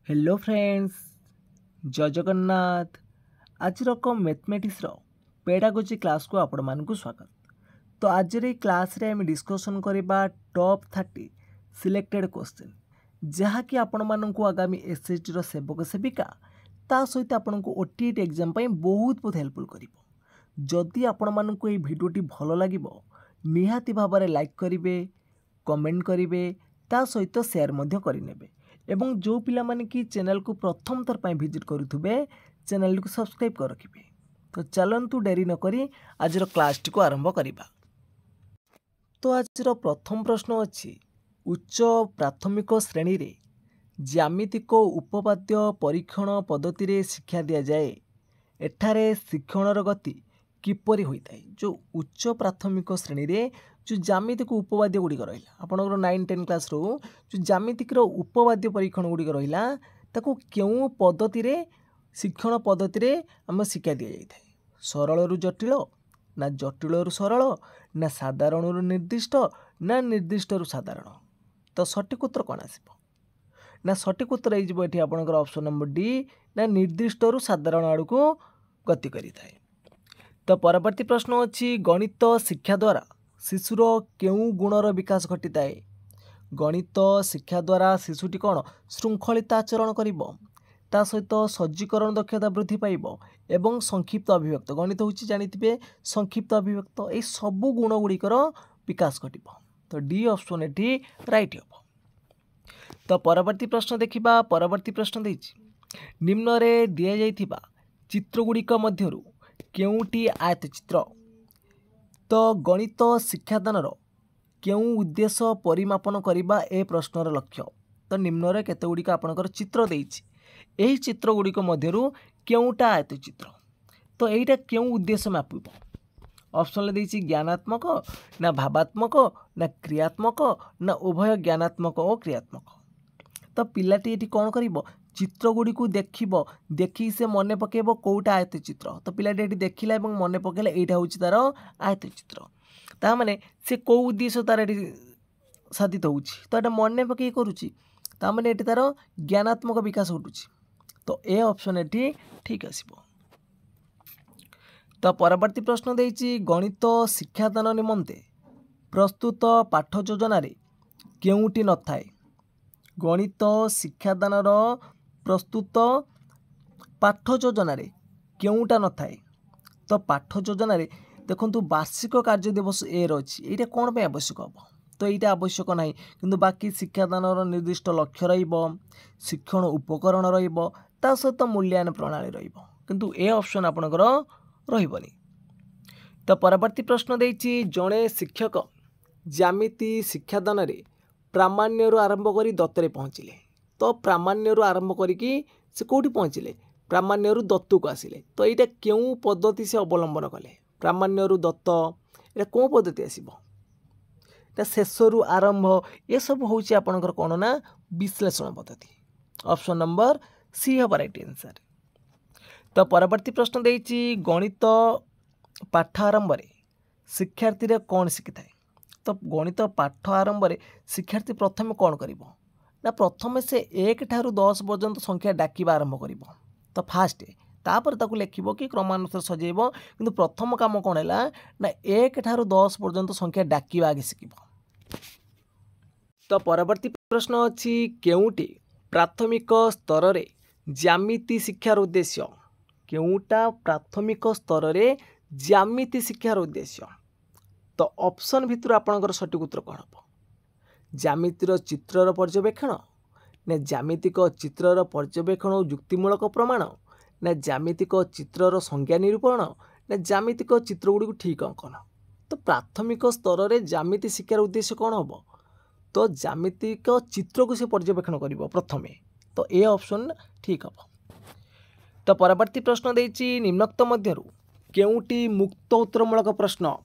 Hello friends, जय जगन्नाथ। आज mathematics pedagogy class को आपण मानकु स्वागत। तो आज क्लास रे हम डिस्कशन करबा टॉप 30 सिलेक्टेड क्वेश्चन जहाँकि आपण मानकु आगामी एसएसटी रो सेवक सेविका ता सहित आपण को ओटीईटी एग्जाम पई बहुत हेल्पफुल करिवो। जदि आपण मानकु ए भिडियोटी भलो लागिवो निहाती भाबरे लाइक करिवे, कमेंट करिवे, ता सहित शेयर मध्य करिनेबे। एवं जो पिला माने कि चैनल को प्रथम थर पर विजिट करुथुबे चैनल को सब्सक्राइब कर रखिबे। तो चलंतु डेरी न करी आज क्लास टी को आरंभ करिबा। तो आज प्रथम प्रश्न अछि उच्च प्राथमिक श्रेणी रे ज्यामितिक उपपाद्य परीक्षण पद्धति रे शिक्षा दिया जाए। एठारे शिक्षणर गति किपरि होइताय। जो उच्च प्राथमिक श्रेणी रे जो ज्यामितिक उपपाद्य गुड़िक रहा आपंकर 9-10 क्लास रो जो ज्यामितिक उपपाद्य परीक्षण गुड़िक रहा ताकू क्यों पद्धति रे शिक्षण पद्धति रे आम शिक्षा दि जाए। सरल रु जटिल ना जटिल रु सरल ना साधारण रु निर्दिष्ट ना निर्दिष्ट रु साधारण। तो सठिक उत्तर कौन आसब ना सठिक उत्तर ये आपंकर ऑप्शन नंबर डी ना निर्दिष्ट रु साधारण आड़ को गति करि थाए। तो परवर्ती प्रश्न अच्छी गणित शिक्षा द्वारा शिशुर केउ गुणर विकास घटी थाए। गणित शिक्षा द्वारा शिशुटी कौन श्रृंखलित आचरण करिवो, ता सहित सज्जीकरण दक्षता वृद्धि पाइबो एवं संक्षिप्त अभिव्यक्त। गणित होची जानिथिबे संक्षिप्त अभिव्यक्त ए सबु गुण गुड़िकर विकास घटिबो। तो डी ऑप्शन एठी राइट हो। तो परवर्ती प्रश्न देखिबा। परवर्ती प्रश्न देछि निम्न रे दिया जाइथिबा चित्र गुड़िक मध्यरु केउटी आयत चित्र। तो गणित शिक्षादानर केउ उद्देश्य परिमापन करबा ए प्रश्नर लक्ष्य। तो निम्न रे केते गुड़िक आपनकर चित्र देछि एही चित्र गुड़िक मध्यरु केउटा आयत चित्र। तो एइटा केउ उद्देश्य मापिबो। ऑप्शन देछि ज्ञानात्मक ना भावात्मक ना क्रियात्मक ना उभय ज्ञानात्मक और क्रियात्मक। तो पिलाटी एठी कोन करिवो चित्र गुड़ी को देखिबो, देखि से मन पकेबो कोउटा आयत चित्र। तो पिलाटी एठी देखिला एवं मन पकेला एइटा होछि तार आयत चित्र। ता माने से को उद्देश्य तार एठी साधित होछि तो एटा मन पके करूछि ता माने एठी तार ज्ञानात्मक विकास घटुछि। तो ए ऑप्शन एठी ठीक आसीबो। तो परवर्ती प्रश्न देछि गणित शिक्षादान निमंते प्रस्तुत पाठ योजना रे केउटी न थाए। गणित शिक्षादानर प्रस्तुत पाठ योजना रे केउटा न थाए। तो पाठ योजना रे देखंतु वार्षिक कार्य दिवस ए रछि एटा कोन पे आवश्यक हबो। तो एटा आवश्यक नाही किंतु बाकी शिक्षादानर निर्दिष्ट लक्ष्य रहिबो, शिक्षण उपकरण रहिबो, ता सहित मूल्यांकन प्रणाली रहिबो किंतु ए ऑप्शन आपनकर रहिबोनी। तो परवर्ती प्रश्न देछि जणे शिक्षक ज्यामिति शिक्षादान रे प्रामाण्य रु आरंभ करी दत्तरे पहुँचिले। तो प्रामाण्य रु आरंभ करिकी से कोठी पहुँचिले प्रामाण्य रु दत्त को आसिले। तो एटा केउ पद्धति से अवलंबन कले प्रामाण्य रु दत्त एटा को पद्धति आसीबो एटा शेष रु आरंभ ये सब होउची आपनकर कोन ना विश्लेषण पद्धति। ऑप्शन नंबर सी हबो राइट आंसर। तो परवर्ती प्रश्न देछि गणित पाठ आरंभ रे शिक्षार्थी रे कोन शिखिथाय। तो गणित पाठ आरंभ रे शिक्षार्थी प्रथम कौन करिवो ना प्रथम से 1 ठारू 10 पर्यंत संख्या डाकिबा आरंभ करिवो। तो फास्ट तापर ताकू लिखिबो कि क्रमानुसार सजेइबो किंतु प्रथम काम कोन हैला ना 1 ठारू 10 पर्यंत संख्या डाकिबा आगे शिखिबो। तो परवर्ती प्रश्न अछि केउटी प्राथमिक स्तर रे ज्यामिति शिक्षार उद्देश्य। केउटा प्राथमिक स्तर रे ज्यामिति शिक्षार उद्देश्य। तो ऑप्शन भितर आपनकर सठिक उत्तर कौन हम ज्यामितिर चित्रर पर्यवेक्षण ना ज्यामितिक चित्रर पर्यवेक्षण और युक्तिमूलक प्रमाण ना ज्यामितिक चित्रर संज्ञा निरूपण ना ज्यामितिक चित्र गुड़ी को ठीक अंकन। तो प्राथमिक स्तर रे ज्यामिति शिक्षार उद्देश्य कौन हम तो ज्यामितिक चित्र को से पर्यवेक्षण करिवो प्रथमे। तो ए ऑप्शन ठीक हम। तो परवर्ती प्रश्न देछि निम्नोक्त मध्यरु केउटी मुक्त उत्तरमूलक प्रश्न।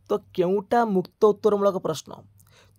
तो केउटा मुक्त उत्तरमूलक प्रश्न।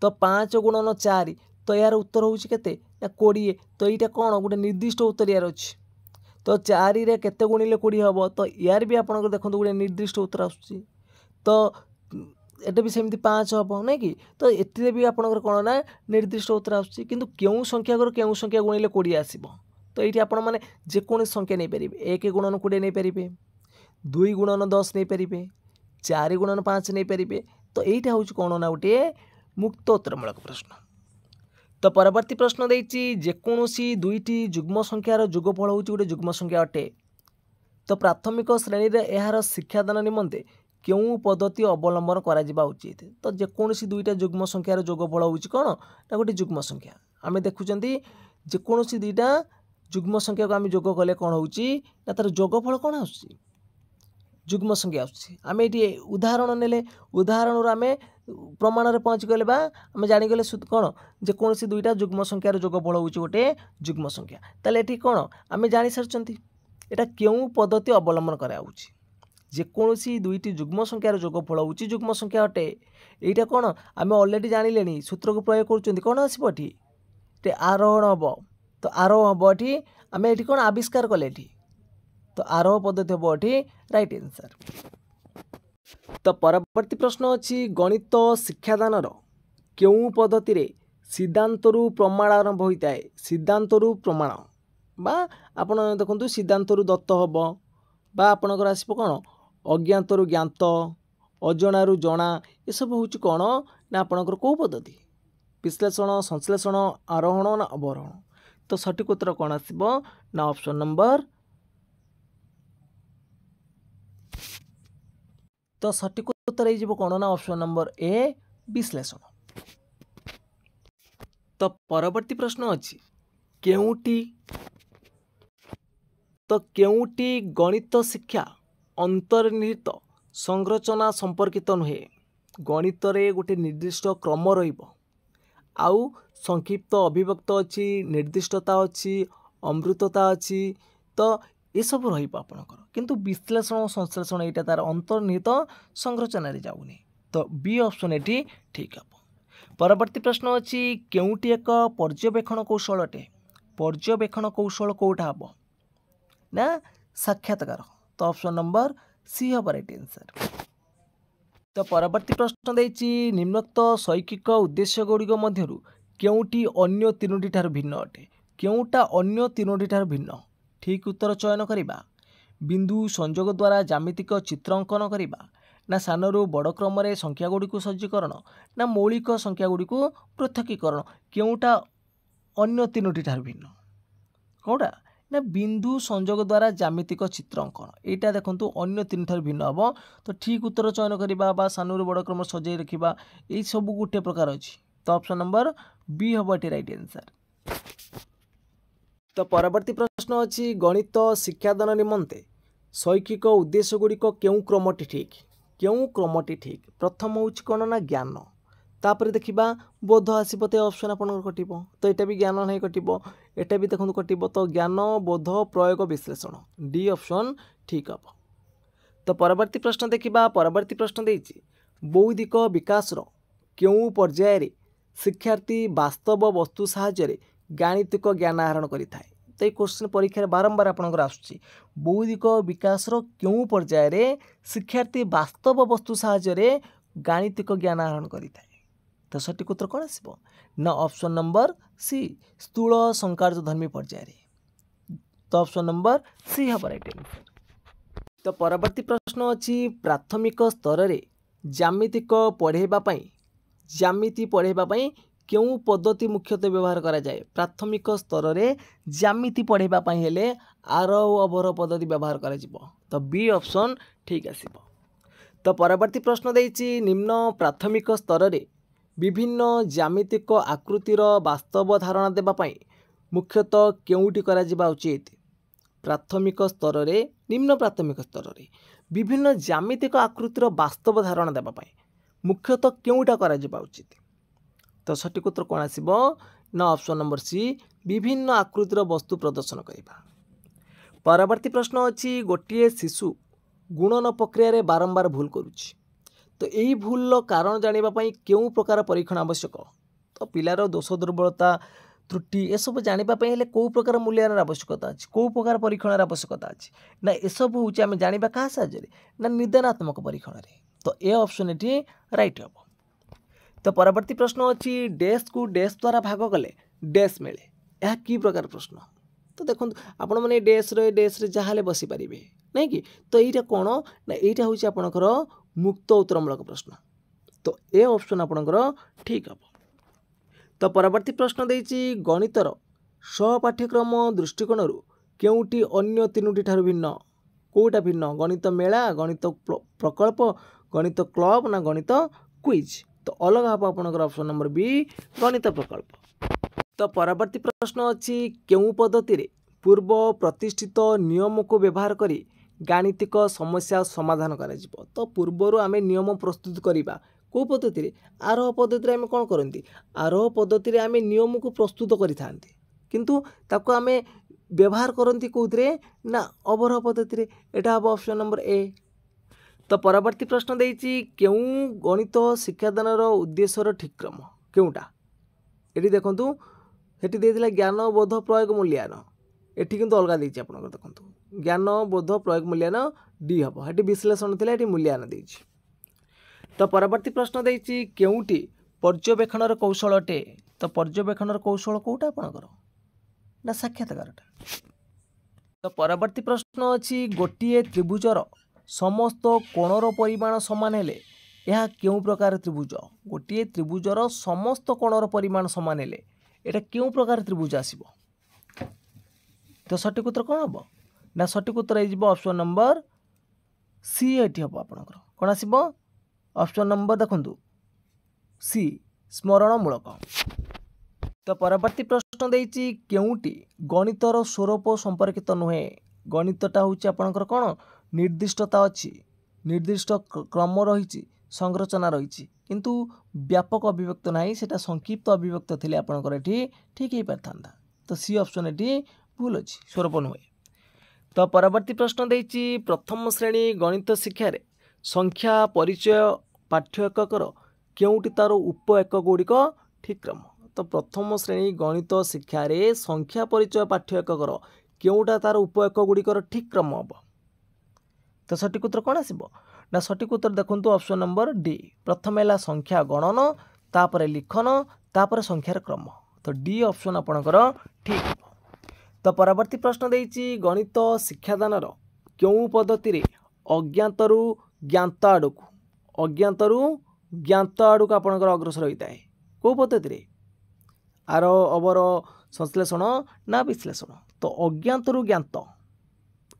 तो 5 गुणन 4 तो यार उत्तर होउछि केते ना 20। तो एटा कोन गोटे निर्दिष्ट उत्तर यार अछि। तो 4 रे केते गुणिले 20 हबो तो यार भी आपन देखंतु गोटे निर्दिष्ट उत्तर आसुछि। तो एटा भी सेमती 5 हम ना कि तो ये भी आपंकर कौन ना निर्दिष्ट उत्तर आसूँ कि क्यों संख्या क्यों संख्या गुणिले 20 आसब तो ये आपण मैंने जेको संख्या नहीं पारे 1 गुणन 20 नहीं पारे 2 गुणन 10 नहीं पारे 4 गुणन 5 नहीं पारे तो यहाँ हूँ कौन ना गोटे मुक्त उत्तरमूलक प्रश्न। तो परवर्ती प्रश्न देती जेकोसी दुईटी जुग्म संख्यार जोगफल हूँ गोटे जुग्म संख्या अटे तो प्राथमिक श्रेणी में यार शिक्षादान निमंते क्यों पद्धति अवलंबन करा उचित तो जेकोसी दुईटा जुग्म संख्यार जोगफल हूँ कौन ना गोटे जुग्म संख्या आम देखुं जेकोसी दुईटा जुग्म संख्या को आम जोग कले कौन हो तार जोगफल कौन आस जुग्म संख्या आम ये उदाहरण ने उदाहरण आम प्रमाण में पहुँच गले आम जाणीगले कौन जेकोसी दुईटा जुग्म संख्यार जोगफल हूँ गोटे जुग्म संख्या ताले ये कौन आम जानी सारी एटा क्यों पद्धति अवलंबन कराऊँच जेकोसी दुईटी जुग्म संख्यार जोगफल हूँ जुग्म संख्या अटे यहाँ कौन आम अलरेडी जानिले सूत्र को प्रयोग कर कौन आसपी आरोहण हम तो आरोह हम ये आम ये कौन आविष्कार कले तो आरोह पद्धति हम ये राइट आंसर। तो परवर्ती प्रश्न अच्छी गणित शिक्षादान क्यों पद्धति रे सिद्धांतरू प्रमाण आरंभ होता है सिद्धांतरू प्रमाण बा आपण देखु सिद्धांतरू दत्त हम बा आपणकर आसब कौन अज्ञातरू ज्ञात अजणारू जना ये सब हूँ कौन ना आपणकर कौ पद्धति विश्लेषण संश्लेषण आरोहण ना अवरोहण तो सठिक उत्तर कौन आसब ना ऑप्शन नंबर तो सठिक उत्तर हो कौन ना ऑप्शन नंबर ए विश्लेषण। तो परवर्ती प्रश्न अच्छी केउटी तो केउटी गणित शिक्षा अंतर्निहित संरचना संपर्कित नुहे गणित रे गोटे निर्दिष्ट क्रम आउ संक्षिप्त अभिव्यक्त अच्छी निर्दिष्टता अच्छी अमृतता अच्छी तो ये सब रही किंतु विश्लेषण और संश्लेषण यहाँ तार अंतर्निहित संरचना जाऊनी तो बी ऑप्शन ये ठीक है। परवर्ती प्रश्न अच्छी केउटी एक पर्यवेक्षण कौशल अटे पर्यवेक्षण कौशल कौटा हम ना साक्षात्कार तो ऑप्शन नंबर सी हम राइट आंसर। तो परवर्ती प्रश्न देती निम्नोक्त शैक्षिक उद्देश्य गुड़िक मध्यरु केउटी अन्य तीनोटी ठार भिन्न अटे केउटा अन्य तीनोटी ठार भिन्न ठीक उत्तर चयन करिबा बिंदु संयोग द्वारा ज्यामितिक चित्र अंकन करिबा ना सानरू बड़ क्रम रे संख्या गुड़िक सज्जीकरण ना मौलिक संख्या गुड़िक पृथकीकरण केउटा अन्य तीनोटी ठार भिन्न कौटा ना बिंदु संयोग द्वारा ज्यामितिक चित्र अंकन यहाँ देखो अन्य तीन ठार भिन्न हम तो ठीक उत्तर चयन करवा बा सानू बड़ क्रम सजाई रखा यही सब गोटे प्रकार अच्छी तो ऑप्शन नंबर बी हम ये राइट आंसर। तो परवर्ती प्रश्न अच्छी गणित शिक्षादान निमंते शैक्षिक उद्देश्य गुड़िक क्यों क्रमटी ठीक प्रथम हूँ कौन ना ज्ञान तापर देखा बोध आसब तो ऑप्शन आप कटो तो यहाँ भी ज्ञान नहीं कटो यहाँ भी देखो कटो तो ज्ञान बोध प्रयोग विश्लेषण डी ऑप्शन ठीक हम। तो परवर्ती प्रश्न देखा परवर्ती प्रश्न देती बौद्धिक विकास क्यों पर्यायर शिक्षार्थी वास्तव वस्तु साहाय्य गाणितिक ज्ञान आहरण करें तो ये क्वेश्चन परीक्षा बारंबार आपंकर आसूँ बौद्धिक विकास क्यों पर्यायर शिक्षार्थी वास्तव वस्तु साहाय्य गाणितिक ज्ञान आहरण करें तो सठिक उत्तर कौन आसब ना ऑप्शन नंबर सी स्थूल संकार्यधर्मी पर्यायर तो ऑप्शन नंबर सी हम राइट आंसर। तो परवर्ती प्रश्न अच्छी प्राथमिक स्तर रे ज्यामितिक पढ़ाइबा क्यों पद्धति मुख्यतः व्यवहार करा जाए प्राथमिक स्तर रे ज्यामिति पढ़ाइबा हेले आरोह अवरोह पद्धति व्यवहार करा जिवो तो बी ऑप्शन ठीक आसिब। तो परवर्ती प्रश्न देती निम्न प्राथमिक स्तर रे विभिन्न ज्यामितिक आकृतिर वास्तव धारणा देवाई मुख्यतः केउटी करा जिबा उचित प्राथमिक स्तर रे निम्न प्राथमिक स्तर रे विभिन्न ज्यामितिक आकृतिर वास्तव धारणा देवाई मुख्यतः केउटा करा जिबा उचित तो सठिक उत्तर कौन आसिब ना ऑप्शन नंबर सी विभिन्न आकृतिर वस्तु प्रदर्शन करिबा। परवर्ती प्रश्न अच्छी गोटे शिशु गुणन प्रक्रिया बारंबार भूल करुच्ची तो यही भूल कारण जानापी क्यों प्रकार परीक्षण आवश्यक तो पिलार दोष दुर्बलता त्रुटि ये सब जानापी हेल्ले कौ प्रकार मूल्यांकन आवश्यकता अच्छी कौ प्रकार परीक्षण आवश्यकता अच्छी ना ये सब हूँ आम जाना क्या साहाय्य ना निदानात्मक परीक्षण तो ए ऑप्शन एटी राइट हम। तो परवर्ती प्रश्न अच्छी डैश को डैश द्वारा भाग कले डैश मिले यह कि प्रकार प्रश्न। तो देखो आपण मैंने डैश रे जहाँ बसी पारे नहीं कि तो यहाँ कौन ना यहाँ हूँ आपणकर मुक्त उत्तरमूलक प्रश्न। तो ए ऑप्शन आपणकर ठीक हम। तो परवर्ती प्रश्न देछि गणितर सहपाठ्यक्रम दृष्टिकोण केउटी अन्य तीनोटी ठार भिन्न कोटा भिन्न गणित मेला गणित प्रकल्प गणित क्लब ना गणित क्विज। तो अलग हम आपणकर ऑप्शन नंबर बी गणित प्रकल्प। तो परवर्ती प्रश्न अच्छी केउ पद्धति रे पूर्व प्रतिष्ठित नियम को व्यवहार करी गाणितिक समस्या समाधान करा जिवो। तो पूर्वर आमे नियम प्रस्तुत करिबा को पद्धति रे आरोह पद्धति रे आमे कोन करंती आरोह पद्धति रे आमे नियम को प्रस्तुत करि थांती किंतु ताको आमे व्यवहार करंती कोथरे ना अवरोह पद्धति रे। एटा अब ऑप्शन नंबर ए। तो परवर्ती प्रश्न देछि केउ गणित शिक्षादानर उद्देश्यर ठीक क्रम केउटा एटी देखंतु हेटी देथिला ज्ञान बोध प्रयोग मूल्यांकन एटी किंतु अलगा देछि आपन देखंतु ज्ञान बोध प्रयोग मूल्यांकन डी हबो हेटी विश्लेषण थिला एटी मूल्यांकन देछि। तो परवर्ती प्रश्न देछि केउटी पर्यवेक्षणर कौशल अटे। तो पर्यवेक्षणर कौशल कोउटा आपनकर ना साक्षात्कारटा। तो परवर्ती प्रश्न अच्छी गोटे त्रिभुजर समस्त कोणर परिमाण समान हेले यह केउ प्रकार त्रिभुज गोटे त्रिभुजर समस्त कोणर परिमाण समान हेले एटा केउ प्रकार त्रिभुज आसीबो। तो सठिक उत्तर कौन हम ना सठिक उत्तर हो ऑप्शन नंबर सी एटी हम आपनकर कौन आसीबो ऑप्शन नंबर देखंतु सी स्मरणमूलक। तो परवर्ती प्रश्न देछि केउटी गणितर स्वरूप संपर्कित नुहे गणितटा हूँ आपणकर कौन निर्दिष्टता अच्छी निर्दिष्ट क्रम रही संरचना रही किंतु व्यापक अभिव्यक्त नहीं सेटा संक्षिप्त अभिव्यक्त थे आपणकर एठी ठीक ही पारथा। तो सी ऑप्शन एठी भूल अच्छी स्वरूप नुहे। तो परवर्ती प्रश्न देछि प्रथम श्रेणी गणित शिक्षा संख्या परिचय पाठ्य एककर केउटी तार उप एक गुड़िक ठीक क्रम। तो प्रथम श्रेणी गणित शिक्षा रे संख्या परिचय पाठ्य एककर केउटा तार उप एक गुड़िकर ठीक क्रम हम। तो सठिक उत्तर कौन आसीबो ना सठिक उत्तर देखंतु ऑप्शन नंबर डी प्रथम है संख्या गणन तापर लिखन तापर संख्यार क्रम। तो डी ऑप्शन आपणकर ठीक हम। तो परवर्ती प्रश्न देछि गणित शिक्षादानर केउ पद्धति रे अज्ञातरू ज्ञात आड़क आपणकर अग्रसर होता है को पद्धति रे आरो अवर संश्लेषण ना विश्लेषण। तो अज्ञातरू ज्ञात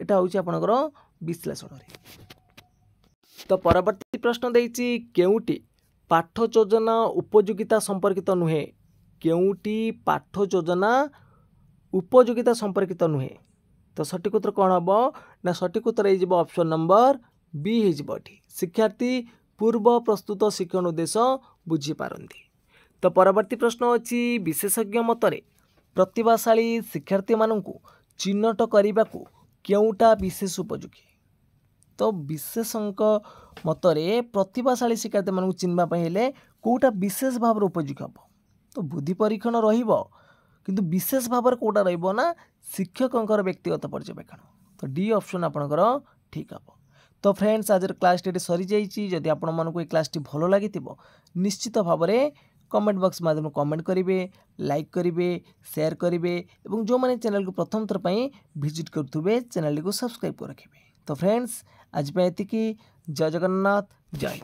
एटा होछि आपणकर विश्लेषण रे। तो परवर्ती प्रश्न देछि केउटी पाठ योजना उपयोगिता संपर्कित नुहे केउटी पाठ योजना उपयोगिता संपर्कित नुहे। तो सठिक उत्तर कौन हम ना सठिक उत्तर हो ऑप्शन नंबर बी हो शिक्षार्थी पूर्व प्रस्तुत शिक्षण उद्देश्य बुझी पारंती। तो परवर्ती प्रश्न अच्छी विशेषज्ञ मतरे प्रतिभाशाली शिक्षार्थी मानू चिन्हट करने को केउटा विशेष उपयोगी। तो विशेषज्ञ मतरे प्रतिभाशाली शिक्षार्थी मानू चिन्हवाई हेले कोटा विशेष भाव उपयोगी हम। तो बुद्धि परीक्षण रहिबो किंतु विशेष भाव कोटा रहिबो ना शिक्षकंकर व्यक्तिगत पर्यवेक्षण। तो डी ऑप्शन आपणकर ठीक हम। तो फ्रेंड्स आज क्लास टी सरी जाइए जदि आपण मानक ये क्लास टी भल लगी निश्चित भाव में कमेंट बॉक्स माध्यम कमेंट करेंगे लाइक करेंगे शेयर करेंगे और जो मैंने चैनल को प्रथम थर पर विजिट करुवे चैनल को सब्सक्राइब कर रखिए। तो फ्रेंड्स आज पे एतिकी जय जगन्नाथ जय।